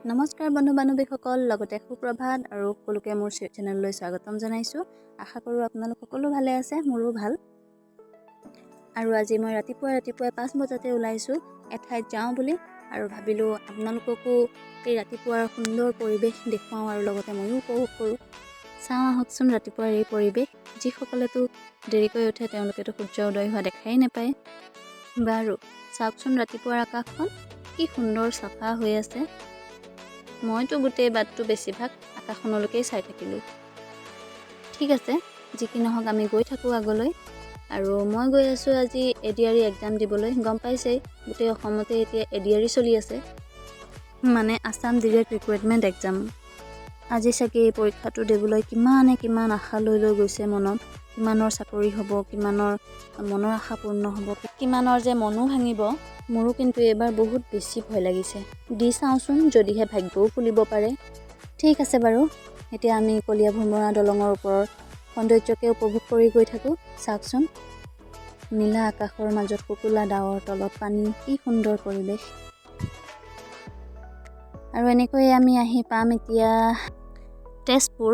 নমস্কাৰ বন্ধু বান্ধৱীসকল, লগতে সুপ্ৰভাত আৰু সকলোকে মোৰ চেনেললৈ স্বাগতম জনাইছোঁ। আশা কৰোঁ আপোনালোক সকলো ভালে আছে, মোৰো ভাল। আৰু আজি মই ৰাতিপুৱাই 5 বজাতে ওলাইছোঁ এঠাইত যাওঁ বুলি, আৰু ভাবিলোঁ আপোনালোককো এই ৰাতিপুৱাৰ সুন্দৰ পৰিৱেশ দেখুৱাওঁ আৰু লগতে ময়ো উপভোগ কৰোঁ। চাওঁ আহকচোন ৰাতিপুৱাৰ এই পৰিৱেশ। যিসকলেতো দেৰিকৈ উঠে তেওঁলোকেতো সূৰ্য উদয় হোৱা দেখাই নাপায়। বাৰু চাওকচোন ৰাতিপুৱাৰ আকাশখন কি সুন্দৰ চাফা হৈ আছে। মইতো গোটেই বাটটো বেছিভাগ আকাশখনলৈকেই চাই থাকিলোঁ। ঠিক আছে, যি কি নহওক আমি গৈ থাকোঁ আগলৈ। আৰু মই গৈ আছোঁ আজি এডিআৰই এক্সাম দিবলৈ। গম পাইছেই, গোটেই অসমতে এতিয়া এডিআৰই চলি আছে, মানে আছাম ডিৰেক্ট ৰিক্ৰুইটমেণ্ট এক্সাম। আজি চাগে এই পৰীক্ষাটো দিবলৈ কিমান আশা লৈ গৈছে মনত। কিমানৰ চাকৰি হ'ব, কিমানৰ মনৰ আশা পূৰ্ণ হ'ব, কিমানৰ যে মনো ভাঙিব। মোৰো কিন্তু এইবাৰ বহুত বেছি ভয় লাগিছে। দি চাওঁচোন, যদিহে ভাগ্যও খুলিব পাৰে। ঠিক আছে বাৰু, এতিয়া আমি কলীয়া ভোমোৰা দলঙৰ ওপৰৰ সৌন্দৰ্যকে উপভোগ কৰি গৈ থাকোঁ। চাওকচোন, নীলা আকাশৰ মাজত শুকুলা ডাৱৰ, তলত পানী, কি সুন্দৰ পৰিৱেশ। আৰু এনেকৈয়ে আমি আহি পাম এতিয়া তেজপুৰ।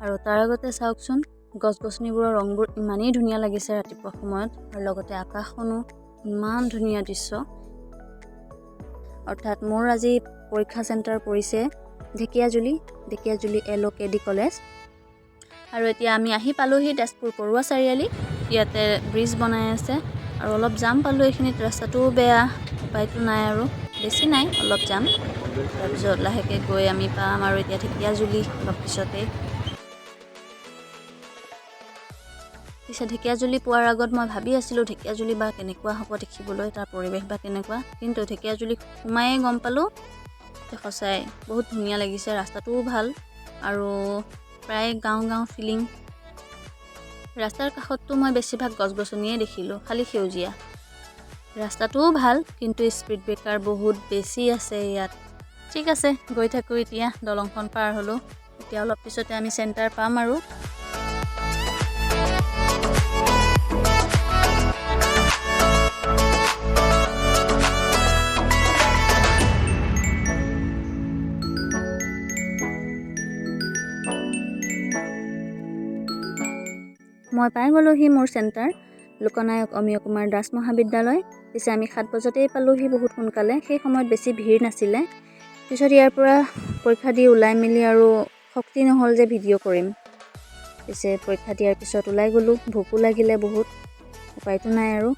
আৰু তাৰ আগতে চাওকচোন, গছ গছনিবোৰৰ ৰংবোৰ ইমানেই ধুনীয়া লাগিছে ৰাতিপুৱা সময়ত, আৰু লগতে আকাশখনো ইমান ধুনীয়া দৃশ্য। অৰ্থাৎ মোৰ আজি পৰীক্ষা চেণ্টাৰ পৰিছে ঢেকীয়াজুলি LOKD কলেজ। আৰু এতিয়া আমি আহি পালোহি তেজপুৰ পৰুৱা চাৰিআলি। ইয়াতে ব্ৰিজ বনাই আছে আৰু অলপ জাম পালোঁ এইখিনিত। ৰাস্তাটোও বেয়া, উপায়তো নাই আৰু, বেছি নাই, অলপ জাম। তাৰপিছত লাহেকৈ গৈ আমি পাম আৰু এতিয়া ঢেকীয়াজুলি অলপ পিছতে। পিছে ঢেকীয়াজুলি পোৱাৰ আগত মই ভাবি আছিলোঁ ঢেকীয়াজুলি বা কেনেকুৱা হ'ব দেখিবলৈ, তাৰ পৰিৱেশ বা কেনেকুৱা। কিন্তু ঢেকীয়াজুলি সোমায়েই গম পালোঁ যে সঁচাই বহুত ধুনীয়া লাগিছে। ৰাস্তাটোও ভাল আৰু প্ৰায় গাঁও ফিলিং। ৰাস্তাৰ কাষততো মই বেছিভাগ গছ গছনিয়ে দেখিলোঁ, খালি সেউজীয়া। ৰাস্তাটোও ভাল, কিন্তু স্পীড ব্ৰেকাৰ বহুত বেছি আছে ইয়াত। ঠিক আছে, গৈ থাকোঁ এতিয়া। দলংখন পাৰ হ'লোঁ, এতিয়া অলপ পিছতে আমি চেণ্টাৰ পাম আৰু। মই পাই গ'লোহি মোৰ চেণ্টাৰ, লোকনায়ক অমীয় কুমাৰ দাস মহাবিদ্যালয়। পিছে আমি 7 বজাতেই পালোহি, বহুত সোনকালে। সেই সময়ত বেছি ভিৰ নাছিলে। পিছত ইয়াৰ পৰা পৰীক্ষা দি ওলাই মেলি আৰু শক্তি নহ'ল যে ভিডিঅ' কৰিম। পিছে পৰীক্ষা দিয়াৰ পিছত ওলাই গ'লোঁ, ভোকো লাগিলে বহুত, উপায়তো নাই আৰু।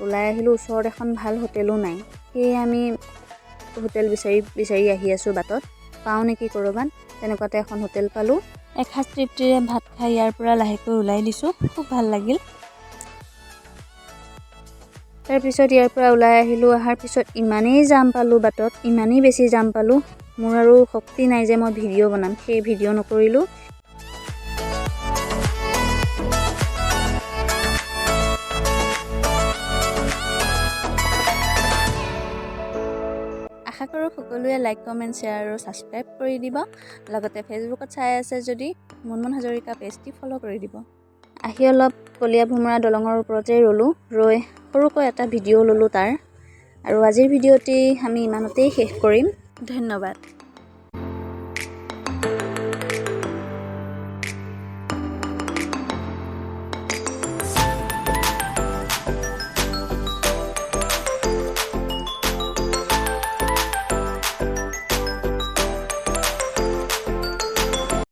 ওলাই আহিলোঁ, ওচৰত এখন ভাল হোটেলো নাই। সেয়ে আমি হোটেল বিচাৰি আহি আছোঁ বাটত, পাওঁ নেকি ক'ৰবাত। তেনেকুৱাতে এখন হোটেল পালোঁ। এসাঁজ তৃপ্তিৰে ভাত খাই ইয়াৰ পৰা লাহেকৈ ওলাই দিছোঁ, খুব ভাল লাগিল। তাৰপিছত ইয়াৰ পৰা ওলাই আহিলোঁ। অহাৰ পিছত ইমানেই জাম পালোঁ বাটত, ইমানেই বেছি জাম পালোঁ, মোৰ আৰু শক্তি নাই যে মই ভিডিঅ' বনাম। সেই ভিডিঅ' নকৰিলোঁ। আশা কৰোঁ সকলোৱে লাইক, কমেণ্ট, শ্বেয়াৰ আৰু ছাবস্ক্ৰাইব কৰি দিব। লগতে ফেচবুকত চাই আছে যদি মুনমুন হাজৰিকা পেজটি ফ'ল' কৰি দিব। আহি অলপ কলীয়া ভোমোৰা দলঙৰ ওপৰতে ৰ'লোঁ, ৰৈ সৰুকৈ এটা ভিডিঅ' ল'লোঁ তাৰ। আৰু আজিৰ ভিডিঅ'টি আমি ইমানতেই শেষ কৰিম। ধন্যবাদ।